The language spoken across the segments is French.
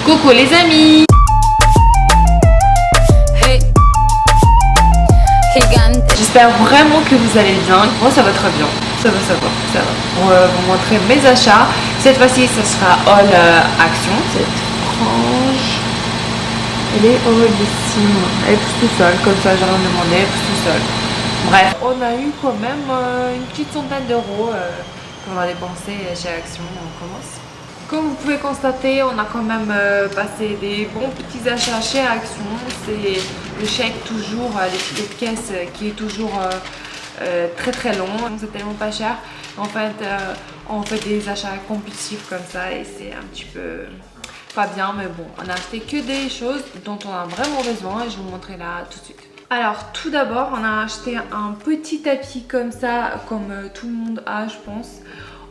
Coucou les amis. J'espère vraiment que vous allez bien. Moi ça va très bien. Ça va. On va vous montrer mes achats. Cette fois-ci ce sera all action. Cette frange, elle est horriblissime. Elle pousse tout seule, comme ça j'ai rien demandé, elle pousse tout seule. Bref, on a eu quand même une petite centaine d'euros qu'on a dépensé chez Action. On commence. Comme vous pouvez constater, on a quand même passé des bons petits achats chez Action. C'est le chèque toujours, l'étiquette de caisse qui est toujours très long. C'est tellement pas cher. En fait, on fait des achats compulsifs comme ça et c'est un petit peu pas bien. Mais bon, on a acheté que des choses dont on a vraiment besoin et je vais vous montrer là tout de suite. Alors tout d'abord, on a acheté un petit tapis comme ça, comme tout le monde a je pense.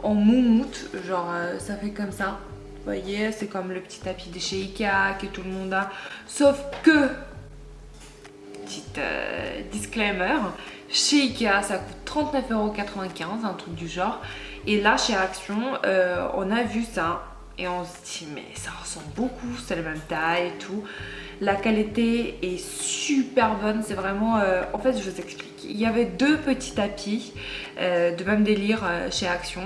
En moumoute, genre ça fait comme ça, vous voyez, c'est comme le petit tapis de chez Ikea que tout le monde a, sauf que, petite disclaimer, chez Ikea ça coûte 39,95 €, un truc du genre, et là chez Action, on a vu ça et on se dit mais ça ressemble beaucoup, c'est la même taille et tout, la qualité est super bonne, c'est vraiment, en fait je vous explique. Il y avait deux petits tapis de même délire chez Action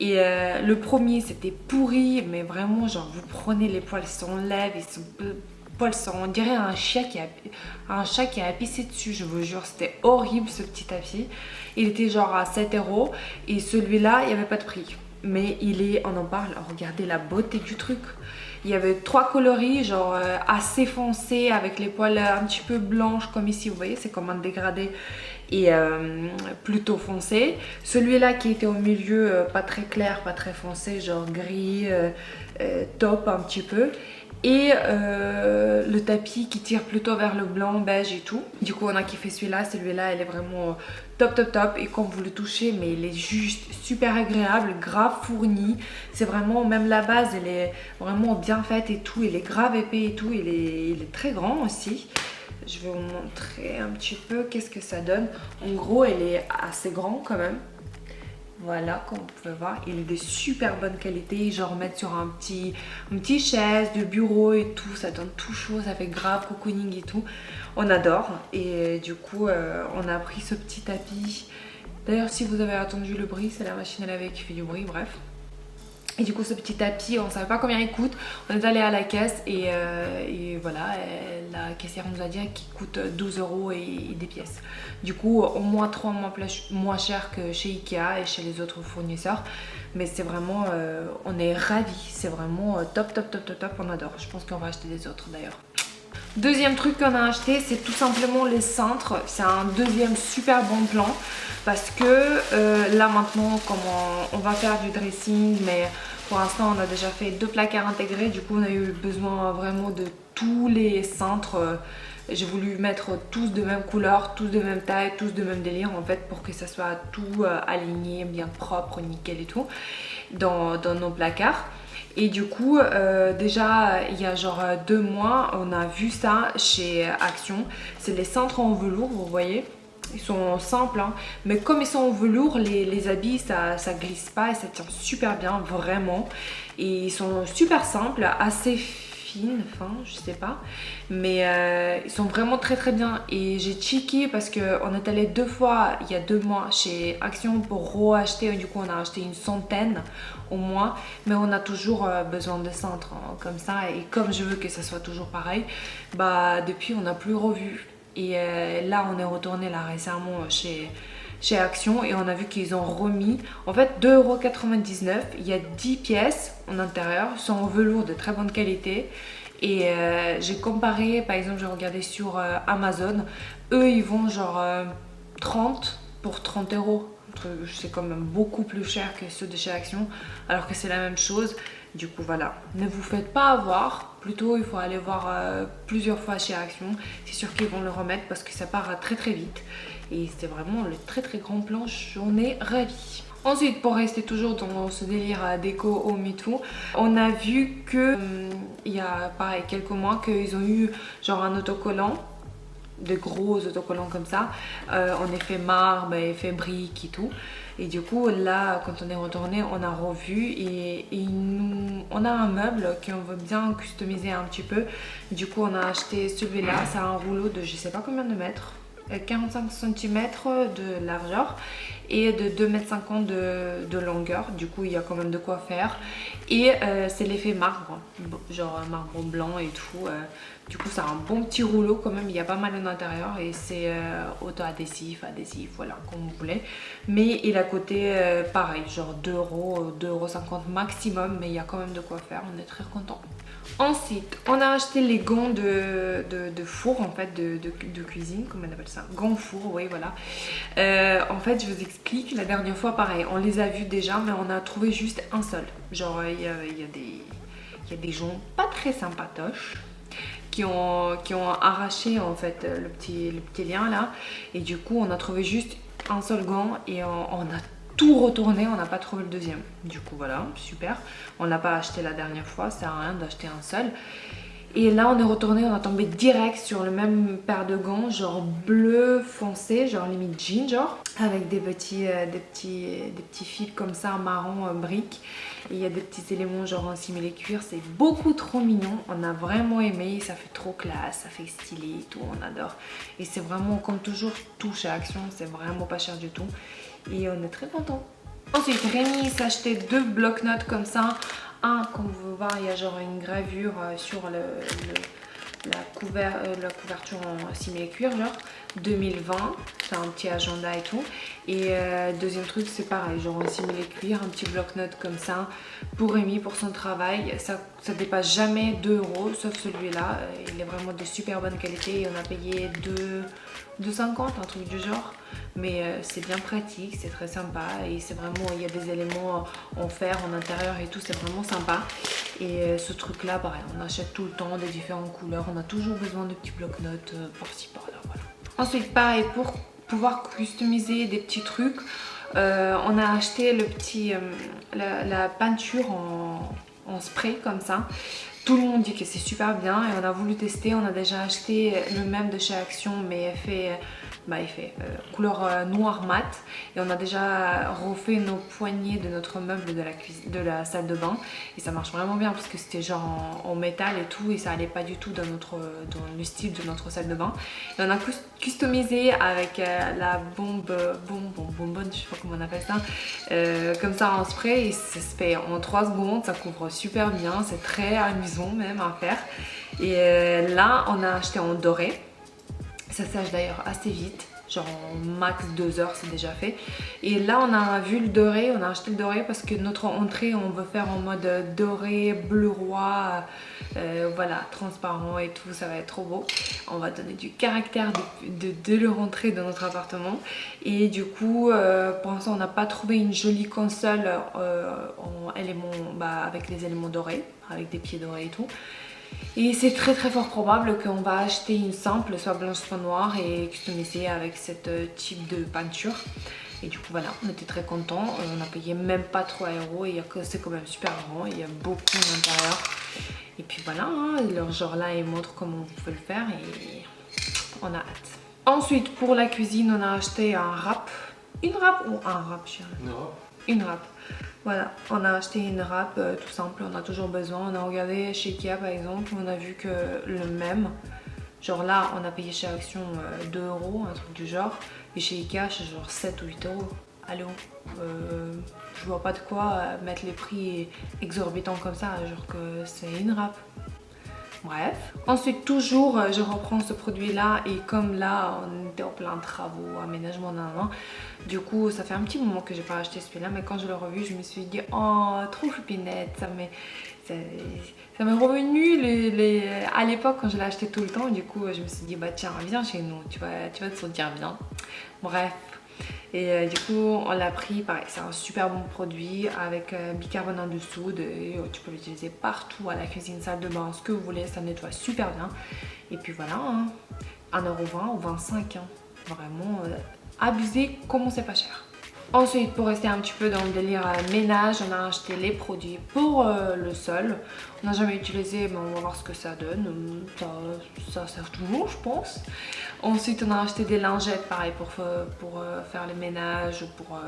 et le premier c'était pourri mais vraiment genre vous prenez les poils s'enlèvent et son poils on dirait un chat qui a pissé dessus, je vous jure, c'était horrible ce petit tapis. Il était genre à 7 € et celui-là il n'y avait pas de prix mais il est, on en parle, regardez la beauté du truc. Il y avait 3 coloris, genre assez foncés avec les poils un petit peu blanches comme ici, vous voyez, c'est comme un dégradé et plutôt foncé. Celui-là qui était au milieu, pas très clair, pas très foncé, genre gris, top un petit peu. Et le tapis qui tire plutôt vers le blanc, beige et tout. Du coup on a kiffé celui-là, celui-là elle est vraiment top. Et quand vous le touchez, mais il est juste super agréable, grave fourni. C'est vraiment, même la base elle est vraiment bien faite et tout, il est grave épais et tout, il est très grand aussi. Je vais vous montrer un petit peu qu'est-ce que ça donne. En gros elle est assez grand quand même. Voilà, comme vous pouvez voir, il est de super bonne qualité, genre mettre sur une petite chaise de bureau et tout, ça donne tout chaud, ça fait grave cocooning et tout. On adore et du coup on a pris ce petit tapis. D'ailleurs si vous avez entendu le bruit, c'est la machine à laver qui fait du bruit, bref. Et du coup ce petit tapis, on ne savait pas combien il coûte, on est allé à la caisse et voilà, la caissière nous a dit qu'il coûte 12 € et des pièces. Du coup au moins 3 mois moins cher que chez Ikea et chez les autres fournisseurs. Mais c'est vraiment, on est ravis, c'est vraiment top, on adore. Je pense qu'on va acheter des autres d'ailleurs. Deuxième truc qu'on a acheté, c'est tout simplement les cintres. C'est un deuxième super bon plan parce que là maintenant, comme on va faire du dressing, mais pour l'instant on a déjà fait 2 placards intégrés. Du coup on a eu besoin vraiment de tous les cintres. J'ai voulu mettre tous de même couleur, tous de même taille, tous de même délire en fait pour que ça soit tout aligné, bien propre, nickel et tout dans nos placards. Et du coup déjà il y a genre 2 mois on a vu ça chez Action. C'est les cintres en velours, vous voyez. Ils sont simples hein, mais comme ils sont en velours, les habits ça glisse pas et ça tient super bien vraiment. Et ils sont super simples, assez fines, enfin je sais pas, mais ils sont vraiment très bien. Et j'ai checké parce qu'on est allé 2 fois il y a 2 mois chez Action pour re-acheter. Du coup on a acheté une centaine au moins, mais on a toujours besoin de cintres hein, comme ça. Et comme je veux que ça soit toujours pareil, bah depuis on n'a plus revu. Et là on est retourné là récemment chez Action et on a vu qu'ils ont remis en fait 2,99 €. Il y a 10 pièces en intérieur, sont en velours de très bonne qualité. Et j'ai comparé, par exemple j'ai regardé sur Amazon, eux ils vont genre 30 pour 30 €. C'est quand même beaucoup plus cher que ceux de chez Action alors que c'est la même chose. Du coup voilà, ne vous faites pas avoir, plutôt il faut aller voir plusieurs fois chez Action. C'est sûr qu'ils vont le remettre parce que ça part très vite. Et c'était vraiment le très grand plan, j'en ai ravie. Ensuite, pour rester toujours dans ce délire déco home et tout, on a vu que il y a pareil quelques mois qu'ils ont eu genre un autocollant de gros autocollants comme ça, en effet marbre, effet brique et tout. Et du coup là quand on est retourné on a revu et on a un meuble qu'on veut bien customiser un petit peu. Du coup on a acheté celui-là, c'est un rouleau de je sais pas combien de mètres, 45 cm de largeur et de 2,50 m de longueur. Du coup il y a quand même de quoi faire. Et c'est l'effet marbre, genre marbre blanc et tout. Du coup c'est un bon petit rouleau quand même, il y a pas mal à l'intérieur et c'est auto-adhésif, adhésif, voilà, comme vous voulez. Mais il a coûté pareil, genre 2 euros, 2,50 € maximum, mais il y a quand même de quoi faire, on est très content. Ensuite, on a acheté les gants de four, en fait, de cuisine, comment on appelle ça? Gants four, oui, voilà. En fait, je vous explique, la dernière fois, pareil, on les a vus déjà, mais on a trouvé juste un seul. Genre, il y a des gens pas très sympatoches qui ont arraché, en fait, le petit lien, là. Et du coup, on a trouvé juste un seul gant et on a tout retourné, on n'a pas trouvé le deuxième. Du coup voilà, super. On l'a pas acheté la dernière fois, ça sert à rien d'acheter un seul. Et là on est retourné, on a tombé direct sur le même paire de gants, genre bleu foncé, genre limite jean, genre avec des petits fils comme ça marron brique. Et il y a des petits éléments genre en simili cuir, c'est beaucoup trop mignon. On a vraiment aimé, ça fait trop classe, ça fait stylé et tout, on adore. Et c'est vraiment comme toujours tout chez Action, c'est vraiment pas cher du tout. Et on est très content. Ensuite Rémi s'est acheté 2 bloc-notes comme ça. Un, comme vous pouvez voir, il y a genre une gravure sur la couverture en simili-cuir, genre 2020, c'est un petit agenda et tout. Et deuxième truc, c'est pareil, genre en simili-cuir, un petit bloc-notes comme ça pour Rémi, pour son travail. Ça dépasse jamais 2 €, sauf celui-là. Il est vraiment de super bonne qualité et on a payé 2,50 €, un truc du genre. Mais c'est bien pratique, c'est très sympa et c'est vraiment, il y a des éléments en fer, en intérieur et tout, c'est vraiment sympa. Et ce truc là, pareil, on achète tout le temps des différentes couleurs, on a toujours besoin de petits bloc-notes par-ci par-là, voilà. Ensuite pareil, pour pouvoir customiser des petits trucs, on a acheté la peinture en spray comme ça. Tout le monde dit que c'est super bien et on a voulu tester. On a déjà acheté le même de chez Action mais fait couleur noir mat, et on a déjà refait nos poignées de notre meuble de la salle de bain et ça marche vraiment bien parce que c'était genre en métal et tout et ça allait pas du tout dans le style de notre salle de bain. Et on a customisé avec la bonbonne, je sais pas comment on appelle ça, comme ça en spray, et ça se fait en 3 secondes, ça couvre super bien, c'est très amusant même à faire. Et là on a acheté en doré. Ça sèche d'ailleurs assez vite, genre en max 2 heures c'est déjà fait. Et là on a vu le doré, on a acheté le doré parce que notre entrée on veut faire en mode doré, bleu roi, voilà, transparent et tout, ça va être trop beau. On va donner du caractère de leur entrée dans notre appartement. Et du coup pour l'instant on n'a pas trouvé une jolie console en éléments, avec les éléments dorés, avec des pieds dorés et tout. Et c'est très fort probable qu'on va acheter une simple, soit blanche soit noire, et customiser avec ce type de peinture. Et du coup voilà, on était très contents, on a payé même pas 3 € et c'est quand même super grand, il y a beaucoup à l'intérieur. Et puis voilà, hein, leur genre là ils montrent comment vous pouvez le faire et on a hâte. Ensuite pour la cuisine on a acheté un râpe, une râpe ou un râpe chérie? Une râpe. Voilà, on a acheté une râpe tout simple, on a toujours besoin. On a regardé chez Ikea par exemple, on a vu que le même, genre là on a payé chez Action 2 €, un truc du genre, et chez Ikea c'est genre 7 ou 8 €. Allô, je vois pas de quoi mettre les prix exorbitants comme ça, genre que c'est une râpe. Bref, ensuite toujours je reprends ce produit là, et comme là on était en plein travaux, aménagement du coup ça fait un petit moment que j'ai pas acheté celui-là, mais quand je l'ai revu je me suis dit oh trop choupinette, ça m'est revenu à l'époque quand je l'ai acheté tout le temps. Du coup je me suis dit bah tiens viens chez nous, tu vas te sentir bien. Bref. Et du coup on l'a pris, pareil c'est un super bon produit avec bicarbonate de soude et tu peux l'utiliser partout, à la cuisine, salle de bain, ce que vous voulez, ça nettoie super bien. Et puis voilà, hein, 1,20 € ou 25 €, hein. Vraiment abusé, comment c'est pas cher. Ensuite, pour rester un petit peu dans le délire ménage, on a acheté les produits pour le sol. On n'a jamais utilisé, mais on va voir ce que ça donne. Ça sert toujours, je pense. Ensuite, on a acheté des lingettes, pareil, pour faire le ménage, pour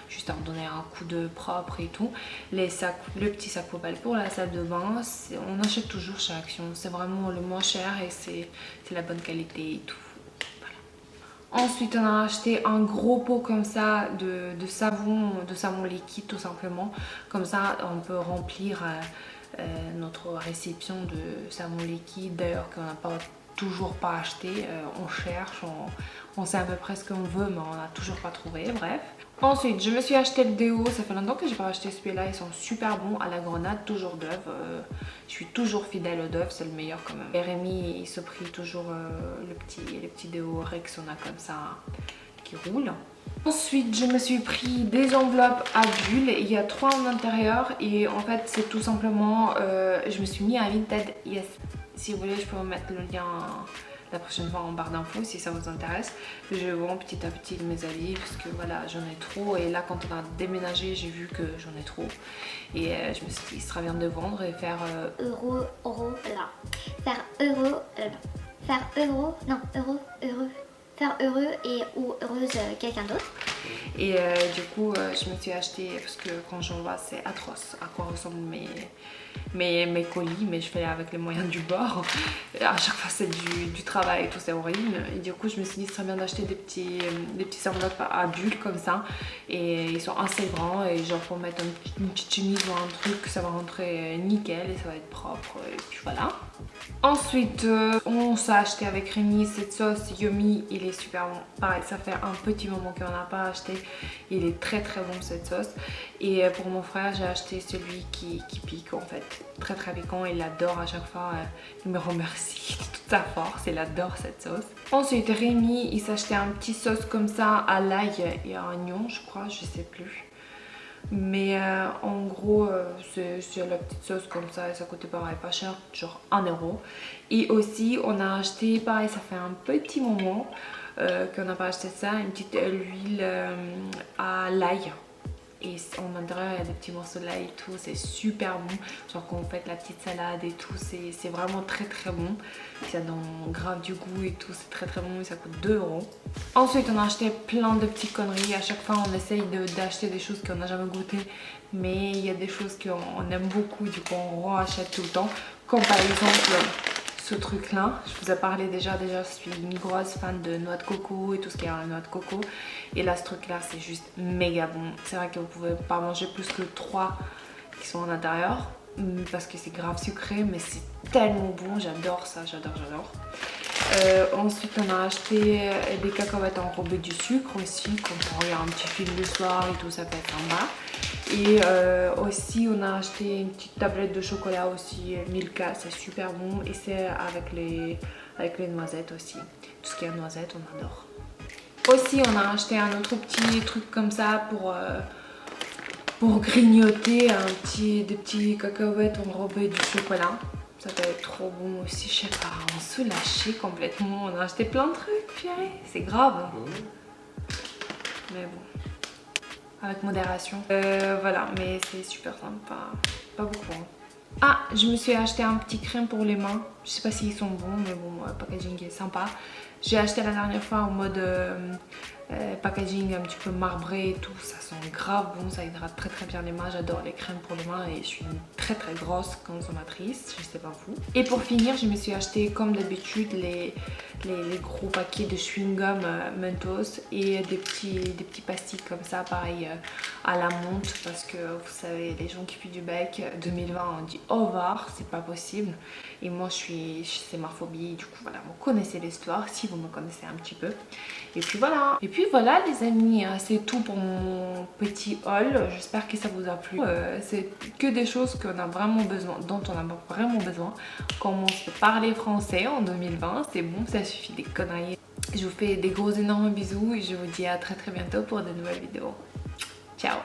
juste en donner un coup de propre et tout. Les sacs, le petit sac poubelle pour la salle de bain. On achète toujours chez Action. C'est vraiment le moins cher et c'est la bonne qualité et tout. Ensuite, on a acheté un gros pot comme ça de savon liquide tout simplement. Comme ça, on peut remplir notre réception de savon liquide. D'ailleurs, qu'on n'a toujours pas acheté. On cherche, on sait à peu près ce qu'on veut, mais on n'a toujours pas trouvé. Bref. Ensuite, je me suis acheté le déo. Ça fait longtemps que j'ai pas acheté celui-là. Ils sont super bons à la grenade, toujours Dove. Je suis toujours fidèle au Dove, c'est le meilleur quand même. Et Rémi, il se prie toujours les petits déos Rexona comme ça qui roulent. Ensuite, je me suis pris des enveloppes à bulles. Il y a 3 en intérieur et en fait, c'est tout simplement, je me suis mis à Vinted Yes. Si vous voulez, je peux vous mettre le lien la prochaine fois en barre d'infos si ça vous intéresse. Je vends petit à petit mes habits parce que voilà, j'en ai trop et là quand on a déménagé j'ai vu que j'en ai trop et je me suis dit ce serait bien de vendre et faire faire heureux et ou heureuse quelqu'un d'autre. Et du coup je me suis acheté, parce que quand j'en vois c'est atroce à quoi ressemblent mes colis, mais je fais avec les moyens du bord. Et à chaque fois c'est du travail et tout, c'est horrible. Et du coup je me suis dit ce serait bien d'acheter des petits enveloppes à bulles comme ça. Et ils sont assez grands et genre pour mettre une petite chemise ou un truc, ça va rentrer nickel et ça va être propre. Et puis voilà. Ensuite, on s'est acheté avec Rémi cette sauce Yummy, il est super bon. Pareil, ça fait un petit moment qu'on n'a pas acheté. Il est très très bon cette sauce. Et pour mon frère, j'ai acheté celui qui pique en fait. Très très piquant, il adore à chaque fois. Il me remercie de toute sa force, il adore cette sauce. Ensuite, Rémi, il s'est acheté un petit sauce comme ça à l'ail et à oignon, je crois, je sais plus. Mais en gros c'est la petite sauce comme ça et ça coûtait pareil pas cher, genre 1 euro. Et aussi on a acheté, pareil ça fait un petit moment qu'on n'a pas acheté ça, une petite huile à l'ail. Et en intérieur il y a des petits morceaux de l'ail et tout, c'est super bon. Genre quand vous faites la petite salade et tout, c'est vraiment très très bon. Ça donne grave du goût et tout, c'est très très bon et ça coûte 2 euros. Ensuite on a acheté plein de petites conneries. À chaque fois on essaye d'acheter des choses qu'on n'a jamais goûté, mais il y a des choses qu'on aime beaucoup, du coup on rachète tout le temps. Comme par exemple ce truc là, je vous ai parlé déjà je suis une grosse fan de noix de coco et tout ce qui est à la noix de coco. Et là ce truc là c'est juste méga bon. C'est vrai que vous pouvez pas manger plus que 3 qui sont à l'intérieur parce que c'est grave sucré, mais c'est tellement bon, j'adore ça, j'adore. Ensuite on a acheté des cacahuètes enrobées du sucre aussi, quand on regarde un petit film le soir et tout, ça peut être en bas. Et aussi on a acheté une petite tablette de chocolat aussi, Milka, c'est super bon et c'est avec les noisettes aussi. Tout ce qui est noisettes on adore. Aussi on a acheté un autre petit truc comme ça pour grignoter, des petits cacahuètes enrobées du chocolat. Ça doit être trop bon aussi, je sais pas, on se lâchait complètement, on a acheté plein de trucs, purée, c'est grave. Mais bon, avec modération. Voilà, mais c'est super sympa, pas beaucoup. Ah, je me suis acheté un petit crème pour les mains, je sais pas s'ils sont bons, mais bon, le packaging est sympa. J'ai acheté la dernière fois en mode packaging un petit peu marbré et tout, ça sent grave bon, ça hydrate très très bien les mains. J'adore les crèmes pour les mains et je suis une très très grosse consommatrice, je sais pas vous. Et pour finir, je me suis acheté comme d'habitude les gros paquets de chewing-gum Mentos et des petits pastilles comme ça, pareil à la menthe, parce que vous savez, les gens qui fuient du bec, 2020 on dit au revoir, c'est pas possible. Et moi c'est ma phobie, du coup voilà, vous connaissez l'histoire si vous me connaissez un petit peu. Et puis voilà les amis, c'est tout pour mon petit haul. J'espère que ça vous a plu. C'est que des choses qu'on a vraiment besoin, dont on a vraiment besoin. Comment se parler français en 2020, c'est bon, ça suffit des conneries. Je vous fais des gros énormes bisous et je vous dis à très très bientôt pour de nouvelles vidéos. Ciao!